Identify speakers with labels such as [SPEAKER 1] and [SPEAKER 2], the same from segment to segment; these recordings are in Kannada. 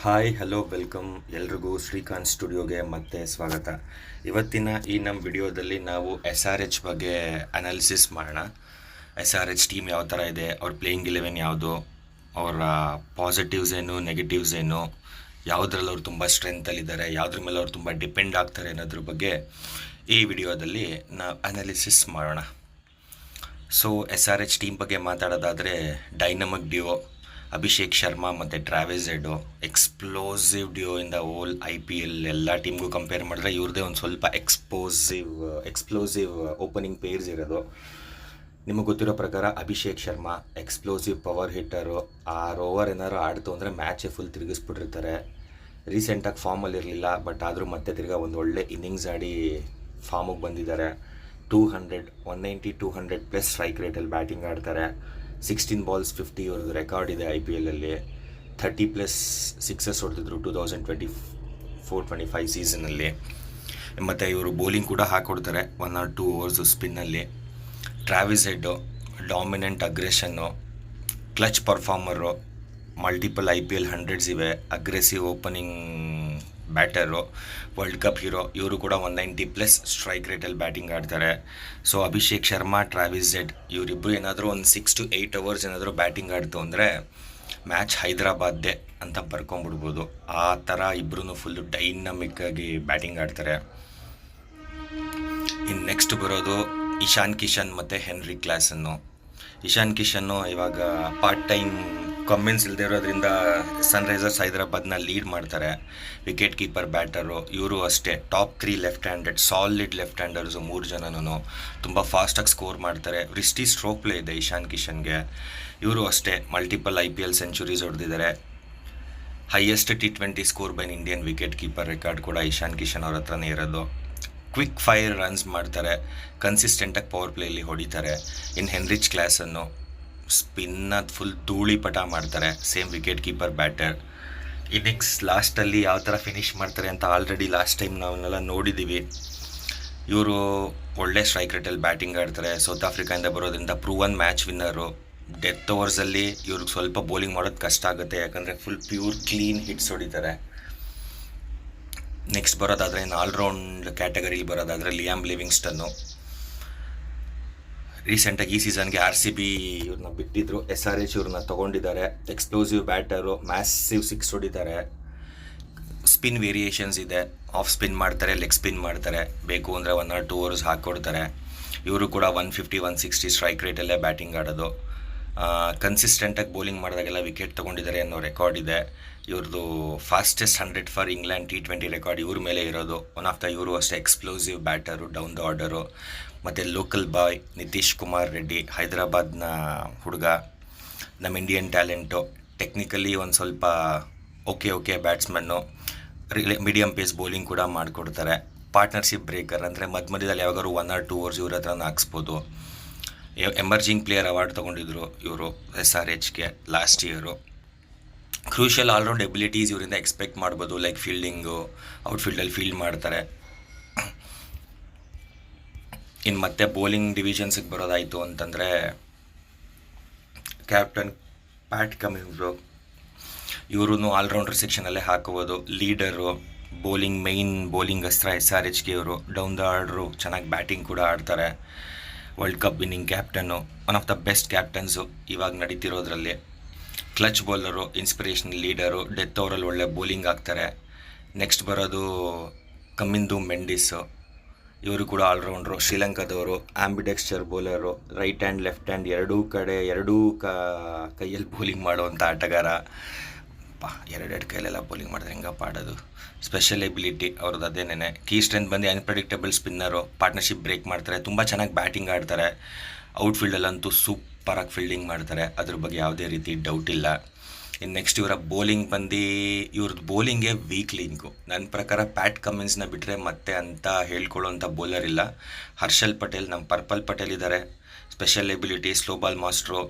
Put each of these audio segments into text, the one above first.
[SPEAKER 1] ಹಾಯ್ ಹಲೋ ವೆಲ್ಕಮ್ ಎಲ್ರಿಗೂ ಶ್ರೀಕಾಂತ್ ಸ್ಟುಡಿಯೋಗೆ ಮತ್ತೆ ಸ್ವಾಗತ. ಇವತ್ತಿನ ಈ ನಮ್ಮ ವಿಡಿಯೋದಲ್ಲಿ ನಾವು SRH ಬಗ್ಗೆ ಅನಾಲಿಸಿಸ್ ಮಾಡೋಣ. SRH ಟೀಮ್ ಯಾವ ಥರ ಇದೆ, ಅವ್ರ ಪ್ಲೇಯಿಂಗ್ 11 ಯಾವುದು, ಅವರ ಪಾಸಿಟಿವ್ಸ್ ಏನು, ನೆಗೆಟಿವ್ಸ್ ಏನು, ಯಾವುದ್ರಲ್ಲಿ ಅವ್ರು ತುಂಬ ಸ್ಟ್ರೆಂತಲ್ಲಿದ್ದಾರೆ, ಯಾವುದ್ರ ಮೇಲೆ ಅವ್ರು ತುಂಬ ಡಿಪೆಂಡ್ ಆಗ್ತಾರೆ ಅನ್ನೋದ್ರ ಬಗ್ಗೆ ಈ ವಿಡಿಯೋದಲ್ಲಿ ನಾವು ಅನಾಲಿಸಿಸ್ ಮಾಡೋಣ. ಸೊ SRH ಟೀಮ್ ಬಗ್ಗೆ ಮಾತಾಡೋದಾದರೆ ಡೈನಮಿಕ್ ಡಿಯೋ ಅಭಿಷೇಕ್ ಶರ್ಮಾ ಮತ್ತು Travis Head, explosive duo in the whole IPL. ಎಲ್ಲ ಟೀಮ್ಗೂ ಕಂಪೇರ್ ಮಾಡಿದ್ರೆ ಇವ್ರದ್ದೇ ಒಂದು ಸ್ವಲ್ಪ ಎಕ್ಸ್ಪ್ಲೋಸಿವ್ ಓಪನಿಂಗ್ ಪೇರ್ಸ್ ಇರೋದು. ನಿಮಗೆ ಗೊತ್ತಿರೋ ಪ್ರಕಾರ Abhishek Sharma explosive power hitter. 6 over ಏನಾದ್ರು ಆಡ್ತು ಅಂದರೆ ಮ್ಯಾಚೇ ಫುಲ್ ತಿರುಗಿಸ್ಬಿಟ್ಟಿರ್ತಾರೆ. ರೀಸೆಂಟಾಗಿ ಫಾರ್ಮಲ್ಲಿ ಇರಲಿಲ್ಲ, ಬಟ್ ಆದರೂ ಮತ್ತೆ ತಿರ್ಗಾ ಒಂದು ಒಳ್ಳೆ ಇನ್ನಿಂಗ್ಸ್ ಆಡಿ ಫಾರ್ಮಿಗೆ ಬಂದಿದ್ದಾರೆ. 200, 190, 200 ಪ್ಲಸ್ ಸ್ಟ್ರೈಕ್ ರೇಟಲ್ಲಿ ಬ್ಯಾಟಿಂಗ್ ಆಡ್ತಾರೆ. 16 balls 50 ಇವ್ರದ್ದು ರೆಕಾರ್ಡ್ ಇದೆ IPLಲ್ಲಿ. 30 ಪ್ಲಸ್ ಸಿಕ್ಸಸ್ ಹೊಡೆದಿದ್ರು 2024-25 ಸೀಸನಲ್ಲಿ. ಮತ್ತು ಇವರು ಬೌಲಿಂಗ್ ಕೂಡ ಹಾಕ್ಕೊಡ್ತಾರೆ 1 or 2 overs ಸ್ಪಿನ್ನಲ್ಲಿ. Travis Head dominant aggression, clutch performer, multiple IPL 100s ಇವೆ, aggressive opening batter, world cup hero. ಇವರು ಕೂಡ 190 ಪ್ಲಸ್ ಸ್ಟ್ರೈಕ್ ರೇಟಲ್ಲಿ ಬ್ಯಾಟಿಂಗ್ ಆಡ್ತಾರೆ. So Abhishek Sharma, Travis Head ಇವರಿಬ್ಬರು ಏನಾದರೂ ಒಂದು 6 to 8 hours ಏನಾದರೂ ಬ್ಯಾಟಿಂಗ್ ಆಡ್ತು ಅಂದರೆ ಮ್ಯಾಚ್ ಹೈದರಾಬಾದ್ದೇ ಅಂತ ಬರ್ಕೊಂಬಿಡ್ಬೋದು. ಆ ಥರ ಇಬ್ಬರೂ ಫುಲ್ಲು ಡೈನಮಿಕ್ಕಾಗಿ ಬ್ಯಾಟಿಂಗ್ ಆಡ್ತಾರೆ. ಇನ್ನು ನೆಕ್ಸ್ಟ್ ಬರೋದು ಇಶಾನ್ ಕಿಶನ್ ಮತ್ತು ಹೆನ್ರಿ ಕ್ಲಾಸನ್ನು. ಇಶಾನ್ ಕಿಶನ್ನು ಇವಾಗ ಪಾರ್ಟ್ ಟೈಮ್ ಕಮ್ಮಿನ್ಸ್ ಇಲ್ಲದೆ ಇರೋದ್ರಿಂದ ಸನ್ರೈಸರ್ಸ್ ಹೈದರಾಬಾದ್ನ ಲೀಡ್ ಮಾಡ್ತಾರೆ. Wicket keeper batter. ಇವರು ಅಷ್ಟೇ top 3 left handed, solid left handers 3 ಜನನೂ. ತುಂಬ ಫಾಸ್ಟಾಗಿ ಸ್ಕೋರ್ ಮಾಡ್ತಾರೆ. ರಿಸ್ಟಿ ಸ್ಟ್ರೋಕ್ ಪ್ಲೇ ಇದೆ ಇಶಾನ್ ಕಿಶನ್ಗೆ. ಇವರು ಅಷ್ಟೇ ಮಲ್ಟಿಪಲ್ IPL ಸೆಂಚುರೀಸ್ ಹೊಡೆದಿದ್ದಾರೆ. Highest T20 score by Indian wicket keeper record ಕೂಡ ಇಶಾನ್ ಕಿಶನ್ ಅವ್ರ ಹತ್ರನೇ ಇರೋದು. ಕ್ವಿಕ್ ಫೈರ್ ರನ್ಸ್ ಮಾಡ್ತಾರೆ, ಕನ್ಸಿಸ್ಟೆಂಟಾಗಿ ಪವರ್ ಪ್ಲೇಯಲ್ಲಿ ಹೊಡಿತಾರೆ. ಇನ್ನು ಹೆನ್ರಿಚ್ ಕ್ಲಾಸನ್ನು ಸ್ಪಿನ್ನ ಫುಲ್ ಧೂಳಿಪಟ ಮಾಡ್ತಾರೆ, same wicket keeper batter. Innings ಲಾಸ್ಟಲ್ಲಿ ಯಾವ ಥರ ಫಿನಿಷ್ ಮಾಡ್ತಾರೆ ಅಂತ ಆಲ್ರೆಡಿ ಲಾಸ್ಟ್ ಟೈಮ್ ನಾವನ್ನೆಲ್ಲ ನೋಡಿದ್ದೀವಿ. ಇವರು ಒಳ್ಳೆ ಸ್ಟ್ರೈಕ್ ರೇಟಲ್ಲಿ ಬ್ಯಾಟಿಂಗ್ ಆಡ್ತಾರೆ. ಸೌತ್ ಆಫ್ರಿಕಾಯಿಂದ ಬರೋದ್ರಿಂದ ಪ್ರೂವನ್ ಮ್ಯಾಚ್ ವಿನ್ನರು. ಡೆತ್ ಓವರ್ಸಲ್ಲಿ ಇವ್ರಿಗೆ ಸ್ವಲ್ಪ ಬೌಲಿಂಗ್ ಮಾಡೋದು ಕಷ್ಟ ಆಗುತ್ತೆ, ಯಾಕಂದರೆ ಫುಲ್ ಪ್ಯೂರ್ ಕ್ಲೀನ್ ಹಿಟ್ಸ್ ಹೊಡಿತಾರೆ. ನೆಕ್ಸ್ಟ್ ಬರೋದಾದರೆ ಇನ್ನು ಆಲ್ರೌಂಡ್ ಕ್ಯಾಟಗರಿಲಿ ಬರೋದಾದರೆ ಲಿಯಾಮ್ ಲಿವಿಂಗ್ಸ್ಟನ್ನು. ರೀಸೆಂಟಾಗಿ ಈ ಸೀಸನ್ಗೆ RCB ಇವ್ರನ್ನ ಬಿಟ್ಟಿದ್ರು, SRH ಇವ್ರನ್ನ ತೊಗೊಂಡಿದ್ದಾರೆ. ಎಕ್ಸ್ಪ್ಲೋಸಿವ್ ಬ್ಯಾಟರು, ಮ್ಯಾಸಿವ್ 6 ಹೊಡಿತಾರೆ. ಸ್ಪಿನ್ ವೇರಿಯೇಷನ್ಸ್ ಇದೆ, ಆಫ್ ಸ್ಪಿನ್ ಮಾಡ್ತಾರೆ, ಲೆಗ್ ಸ್ಪಿನ್ ಮಾಡ್ತಾರೆ. ಬೇಕು ಅಂದರೆ 1 or 2 overs ಹಾಕ್ಕೊಡ್ತಾರೆ. ಇವರು ಕೂಡ 150, 160 ಸ್ಟ್ರೈಕ್ ರೇಟಲ್ಲೇ ಬ್ಯಾಟಿಂಗ್ ಆಡೋದು. ಕನ್ಸಿಸ್ಟೆಂಟಾಗಿ ಬೌಲಿಂಗ್ ಮಾಡಿದಾಗೆಲ್ಲ ವಿಕೆಟ್ ತೊಗೊಂಡಿದ್ದಾರೆ ಅನ್ನೋ ರೆಕಾರ್ಡ್ ಇದೆ. ಇವ್ರದ್ದು fastest 100 for England T20 record ಇವ್ರ ಮೇಲೆ ಇರೋದು. ಒನ್ ಆಫ್ ದ ಇವರು ಅಷ್ಟೇ explosive batter, down the order. ಮತ್ತು ಲೋಕಲ್ ಬಾಯ್ ನಿತೀಶ್ ಕುಮಾರ್ ರೆಡ್ಡಿ, ಹೈದರಾಬಾದ್ನ ಹುಡುಗ, ನಮ್ಮ ಇಂಡಿಯನ್ ಟ್ಯಾಲೆಂಟು. ಟೆಕ್ನಿಕಲಿ ಒಂದು ಸ್ವಲ್ಪ okay batsman, medium phase bowling ಕೂಡ ಮಾಡಿಕೊಡ್ತಾರೆ. ಪಾರ್ಟ್ನರ್ಶಿಪ್ ಬ್ರೇಕರ್ ಅಂದರೆ ಮಧ್ಯದಲ್ಲಿ ಯಾವಾಗಾದ್ರು 1 or 2 overs ಇವ್ರ ಹತ್ರನ ಹಾಕ್ಸ್ಬೋದು. ಎಮರ್ಜಿಂಗ್ ಪ್ಲೇಯರ್ ಅವಾರ್ಡ್ ತೊಗೊಂಡಿದ್ರು ಇವರು SRHಗೆ last year. Crucial all round abilities ಇವರಿಂದ ಎಕ್ಸ್ಪೆಕ್ಟ್ ಮಾಡ್ಬೋದು, ಲೈಕ್ ಫೀಲ್ಡಿಂಗು, ಔಟ್ಫೀಲ್ಡಲ್ಲಿ ಫೀಲ್ಡ್ ಮಾಡ್ತಾರೆ. ಇನ್ನು ಮತ್ತೆ ಬೌಲಿಂಗ್ ಡಿವಿಷನ್ಸಿಗೆ ಬರೋದಾಯಿತು ಅಂತಂದರೆ ಕ್ಯಾಪ್ಟನ್ ಪ್ಯಾಟ್ ಕಮಿನ್ಸು. ಇವರು ಆಲ್ರೌಂಡರ್ ಸೆಕ್ಷನಲ್ಲೇ ಹಾಕೋಬೋದು. ಲೀಡರು, ಮೇಯ್ನ್ ಬೌಲಿಂಗ್ ಅಸ್ತ್ರ SRHಗೆ ಇವರು. ಡೌನ್ ದ ಆರ್ಡ್ರು, ಚೆನ್ನಾಗಿ ಬ್ಯಾಟಿಂಗ್ ಕೂಡ ಆಡ್ತಾರೆ. World cup winning captain, one of the best captains ಇವಾಗ ನಡೀತಿರೋದ್ರಲ್ಲಿ. Clutch bowler, inspiration leader, death ಓವರಲ್ಲಿ ಒಳ್ಳೆ ಬೌಲಿಂಗ್ ಆಗ್ತಾರೆ. ನೆಕ್ಸ್ಟ್ ಬರೋದು ಕಮಿಂದು ಮೆಂಡಿಸು. ಇವರು ಕೂಡ ಆಲ್ರೌಂಡ್ರು, ಶ್ರೀಲಂಕಾದವರು. Ambidextrous bowler, right hand left hand ಎರಡೂ ಕೈಯಲ್ಲಿ ಬೌಲಿಂಗ್ ಮಾಡುವಂಥ ಆಟಗಾರ. ಎರಡೆರಡು ಕೈಲೆಲ್ಲ ಬೌಲಿಂಗ್ ಮಾಡಿದ್ರೆ ಹೆಂಗಪ್ಪ ಆಡೋದು. ಸ್ಪೆಷಲ್ ಎಬಿಲಿಟಿ ಅವ್ರದ್ದು ಅದೇನೇ. ಕೀ ಸ್ಟ್ರೆಂತ್ ಬಂದು ಅನ್ಪ್ರೆಡಿಕ್ಟಬಲ್ ಸ್ಪಿನ್ನರು, ಪಾರ್ಟ್ನರ್ಶಿಪ್ ಬ್ರೇಕ್ ಮಾಡ್ತಾರೆ, ತುಂಬ ಚೆನ್ನಾಗಿ ಬ್ಯಾಟಿಂಗ್ ಆಡ್ತಾರೆ. ಔಟ್ಫೀಲ್ಡಲ್ಲಂತೂ ಸೂಪರಾಗಿ ಫೀಲ್ಡಿಂಗ್ ಮಾಡ್ತಾರೆ, ಅದ್ರ ಬಗ್ಗೆ ಯಾವುದೇ ರೀತಿ ಡೌಟ್ ಇಲ್ಲ. ಇನ್ನು ನೆಕ್ಸ್ಟ್ ಇವರ ಬೌಲಿಂಗ್ ಬಂದು ಇವ್ರದ್ದು ಬೌಲಿಂಗೇ ವೀಕ್ ಲಿಂಕು. ನನ್ನ ಪ್ರಕಾರ ಪ್ಯಾಟ್ ಕಮಿನ್ಸ್ನ ಬಿಟ್ಟರೆ ಮತ್ತೆ ಅಂತ ಹೇಳ್ಕೊಳ್ಳೋಂಥ ಬೌಲರ್ ಇಲ್ಲ. ಹರ್ಷಲ್ ಪಟೇಲ್, ನಮ್ಮ ಪರ್ಪಲ್ ಪಟೇಲ್ ಇದ್ದಾರೆ, special ability, slow ball master,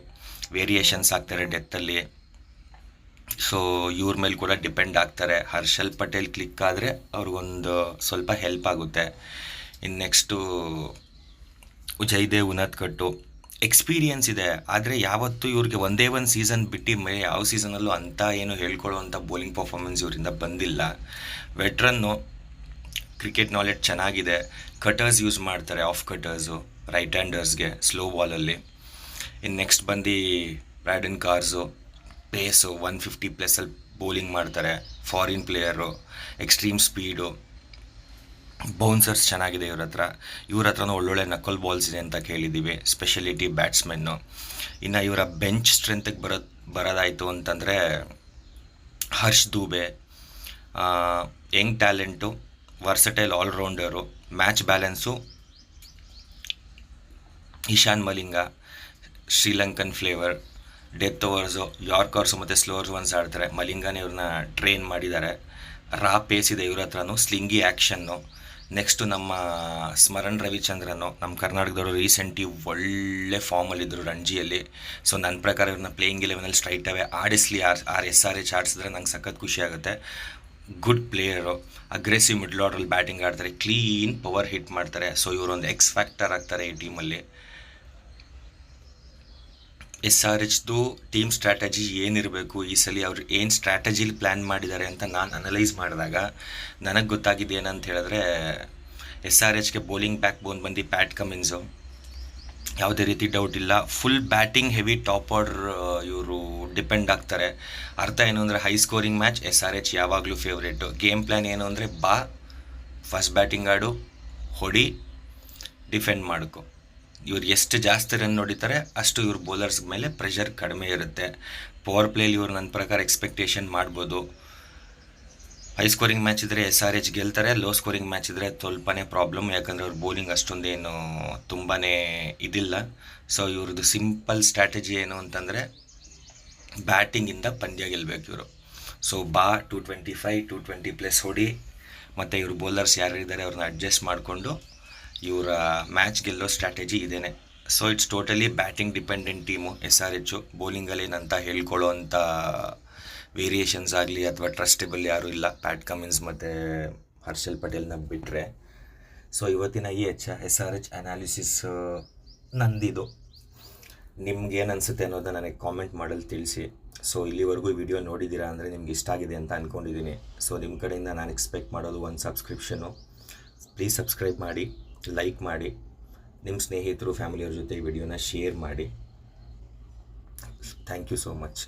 [SPEAKER 1] variations ಆಗ್ತಾರೆ ಡೆತ್ತಲ್ಲಿ. ಸೊ ಇವ್ರ ಮೇಲೆ ಕೂಡ ಡಿಪೆಂಡ್ ಆಗ್ತಾರೆ. ಹರ್ಷಲ್ ಪಟೇಲ್ ಕ್ಲಿಕ್ ಆದರೆ ಅವ್ರಿಗೊಂದು ಸ್ವಲ್ಪ ಹೆಲ್ಪ್ ಆಗುತ್ತೆ. ಇನ್ನು ನೆಕ್ಸ್ಟು ಜೈದೇವ್ ಉನದ್ಕಟ್ಟು, ಎಕ್ಸ್ಪೀರಿಯನ್ಸ್ ಇದೆ. ಆದರೆ ಯಾವತ್ತೂ ಇವ್ರಿಗೆ ಒಂದೇ ಒಂದು ಸೀಸನ್ ಬಿಟ್ಟು ಮೇಲೆ ಯಾವ ಸೀಸನಲ್ಲೂ ಅಂಥ ಏನು ಹೇಳ್ಕೊಳ್ಳೋವಂಥ ಬೌಲಿಂಗ್ ಪರ್ಫಾರ್ಮೆನ್ಸ್ ಇವರಿಂದ ಬಂದಿಲ್ಲ. ವೆಟ್ರನ್ನು, ಕ್ರಿಕೆಟ್ ನಾಲೆಡ್ಜ್ ಚೆನ್ನಾಗಿದೆ, ಕಟರ್ಸ್ ಯೂಸ್ ಮಾಡ್ತಾರೆ, ಆಫ್ ಕಟರ್ಸು ರೈಟ್ ಹ್ಯಾಂಡರ್ಸ್ಗೆ ಸ್ಲೋ ಬಾಲಲ್ಲಿ. ಇನ್ನು ನೆಕ್ಸ್ಟ್ ಬಂದು ಬ್ರ್ಯಾಡನ್ ಕಾರ್ಸು, ಪೇಸು 150+ ಬೌಲಿಂಗ್ ಮಾಡ್ತಾರೆ, foreign player, extreme speed, bouncers ಚೆನ್ನಾಗಿದೆ ಇವ್ರ ಹತ್ರನೂ ಒಳ್ಳೊಳ್ಳೆ ನಕಲ್ ಬಾಲ್ಸ್ ಇದೆ ಅಂತ ಕೇಳಿದ್ದೀವಿ, ಸ್ಪೆಷಲಿಟಿ ಬ್ಯಾಟ್ಸ್ಮೆನ್ನು. ಇನ್ನು ಇವರ ಬೆಂಚ್ ಸ್ಟ್ರೆಂತಿಗೆ ಬರೋದಾಯಿತು ಅಂತಂದರೆ Harsh Dubey, young talent, versatile all rounder, match balance Eshan Malinga, Sri Lankan flavour, death overs, yorkers ಮತ್ತು ಸ್ಲೋವರ್ಸ್ ಒನ್ಸ್ ಆಡ್ತಾರೆ. ಮಲಿಂಗನೇ ಇವ್ರನ್ನ ಟ್ರೈನ್ ಮಾಡಿದ್ದಾರೆ. ರಾ ಪೇಸ್ ಇದೆ ಇವ್ರ ಹತ್ರನೂ, ಸ್ಲಿಂಗಿ ಆ್ಯಕ್ಷನ್ನು. ನೆಕ್ಸ್ಟು ನಮ್ಮ ಸ್ಮರಣ್ ರವಿಚಂದ್ರನು, ನಮ್ಮ ಕರ್ನಾಟಕದವರು ರೀಸೆಂಟ್ಲಿ ಒಳ್ಳೆ ಫಾರ್ಮಲ್ಲಿದ್ದರು ರಣಜಿಯಲ್ಲಿ. ಸೊ ನನ್ನ ಪ್ರಕಾರ ಇವ್ರನ್ನ ಪ್ಲೇಯಿಂಗ್ 11 ಸ್ಟ್ರೈಟ್ ಅವೇ ಆಡಿಸ್ಲಿ. SRH ಆಡಿಸಿದ್ರೆ ನಂಗೆ ಸಖತ್ ಖುಷಿ ಆಗುತ್ತೆ. ಗುಡ್ ಪ್ಲೇಯರು, ಅಗ್ರೆಸಿವ್ ಮಿಡ್ಲ್ ಆರ್ಡ್ರಲ್ಲಿ ಬ್ಯಾಟಿಂಗ್ ಆಡ್ತಾರೆ, ಕ್ಲೀನ್ ಪವರ್ ಹಿಟ್ ಮಾಡ್ತಾರೆ. ಸೊ ಇವರೊಂದು ಎಕ್ಸ್ ಫ್ಯಾಕ್ಟರ್ ಆಗ್ತಾರೆ ಈ ಟೀಮಲ್ಲಿ. SRHದು ಟೀಮ್ ಸ್ಟ್ರಾಟಜಿ ಏನಿರಬೇಕು, ಈ ಸಲ ಅವ್ರು ಏನು ಸ್ಟ್ರಾಟಜಿಲಿ ಪ್ಲ್ಯಾನ್ ಮಾಡಿದ್ದಾರೆ ಅಂತ ನಾನು ಅನಲೈಸ್ ಮಾಡಿದಾಗ ನನಗೆ ಗೊತ್ತಾಗಿದೆ ಏನಂತ ಹೇಳಿದ್ರೆ, SRHಗೆ ಬೌಲಿಂಗ್ ಬ್ಯಾಕ್ ಬೋನ್ ಬಂದು ಪ್ಯಾಟ್ ಕಮಿನ್ಸು, ಯಾವುದೇ ರೀತಿ ಡೌಟ್ ಇಲ್ಲ. Full batting heavy top order ಇವರು ಡಿಪೆಂಡ್ ಆಗ್ತಾರೆ. ಅರ್ಥ ಏನು ಅಂದರೆ, ಹೈ ಸ್ಕೋರಿಂಗ್ ಮ್ಯಾಚ್ SRH ಯಾವಾಗಲೂ ಫೇವ್ರೇಟು. ಗೇಮ್ ಪ್ಲ್ಯಾನ್ ಏನು ಅಂದರೆ, ಫಸ್ಟ್ ಬ್ಯಾಟಿಂಗ್ ಆಡು, ಹೊಡಿ, ಡಿಫೆಂಡ್ ಮಾಡ್ಕೊ. ಇವ್ರು ಎಷ್ಟು ಜಾಸ್ತಿ ರನ್ ಹೊಡಿತಾರೆ ಅಷ್ಟು ಇವ್ರ ಬೌಲರ್ಸ್ ಮೇಲೆ ಪ್ರೆಷರ್ ಕಡಿಮೆ ಇರುತ್ತೆ. ಪವರ್ ಪ್ಲೇಲಿ ಇವ್ರು ನನ್ನ ಪ್ರಕಾರ ಎಕ್ಸ್ಪೆಕ್ಟೇಷನ್ ಮಾಡ್ಬೋದು. ಹೈ ಸ್ಕೋರಿಂಗ್ ಮ್ಯಾಚ್ ಇದ್ದರೆ SRH ಗೆಲ್ತಾರೆ, ಲೋ ಸ್ಕೋರಿಂಗ್ ಮ್ಯಾಚ್ ಇದ್ದರೆ ಸ್ವಲ್ಪನೇ ಪ್ರಾಬ್ಲಮ್, ಯಾಕಂದರೆ ಅವ್ರ ಬೌಲಿಂಗ್ ಅಷ್ಟೊಂದೇನು ತುಂಬಾ ಇದಿಲ್ಲ. ಸೊ ಇವ್ರದ್ದು ಸಿಂಪಲ್ ಸ್ಟ್ರಾಟಜಿ ಏನು ಅಂತಂದರೆ, ಬ್ಯಾಟಿಂಗಿಂದ ಪಂದ್ಯ ಗೆಲ್ಲಬೇಕು ಇವರು. ಸೊ 225, 220+ ಹೊಡಿ, ಮತ್ತು ಇವ್ರ ಬೌಲರ್ಸ್ ಯಾರಿದ್ದಾರೆ ಅವ್ರನ್ನ ಅಡ್ಜಸ್ಟ್ ಮಾಡಿಕೊಂಡು ಇವರ ಮ್ಯಾಚ್ ಗೆಲ್ಲೋ ಸ್ಟ್ರಾಟಜಿ ಇದೇನೆ. So it's totally batting dependent team SRH. ಬೌಲಿಂಗಲ್ಲಿ ಏನಂತ ಹೇಳ್ಕೊಳ್ಳೋ ಅಂಥ ವೇರಿಯೇಷನ್ಸ್ ಆಗಲಿ ಅಥವಾ ಟ್ರಸ್ಟೇಬಲ್ ಯಾರೂ ಇಲ್ಲ, ಪ್ಯಾಟ್ ಕಮಿನ್ಸ್ ಮತ್ತು ಹರ್ಷಲ್ ಪಟೇಲ್ನ ಬಿಟ್ಟರೆ. ಸೊ ಇವತ್ತಿನ ಈ SRH ಅನಾಲಿಸಿಸ್ ನಂದಿದು. ನಿಮ್ಗೇನು ಅನಿಸುತ್ತೆ ಅನ್ನೋದನ್ನ ನನಗೆ ಕಾಮೆಂಟ್ ಮಾಡಲು ತಿಳಿಸಿ. ಸೊ ಇಲ್ಲಿವರೆಗೂ ವಿಡಿಯೋ ನೋಡಿದ್ದೀರಾ ಅಂದರೆ ನಿಮ್ಗೆ ಇಷ್ಟ ಆಗಿದೆ ಅಂತ ಅಂದ್ಕೊಂಡಿದ್ದೀನಿ. ಸೊ ನಿಮ್ಮ ಕಡೆಯಿಂದ ನಾನು ಎಕ್ಸ್ಪೆಕ್ಟ್ ಮಾಡೋದು ಒಂದು ಸಬ್ಸ್ಕ್ರಿಪ್ಷನು. ಪ್ಲೀಸ್ ಸಬ್ಸ್ಕ್ರೈಬ್ ಮಾಡಿ, ಲೈಕ್ ಮಾಡಿ, ನಿಮ್ಮ ಸ್ನೇಹಿತರು ಫ್ಯಾಮಿಲಿಯವ್ರ ಜೊತೆ ಈ ವಿಡಿಯೋನ ಶೇರ್ ಮಾಡಿ. Thank you so much.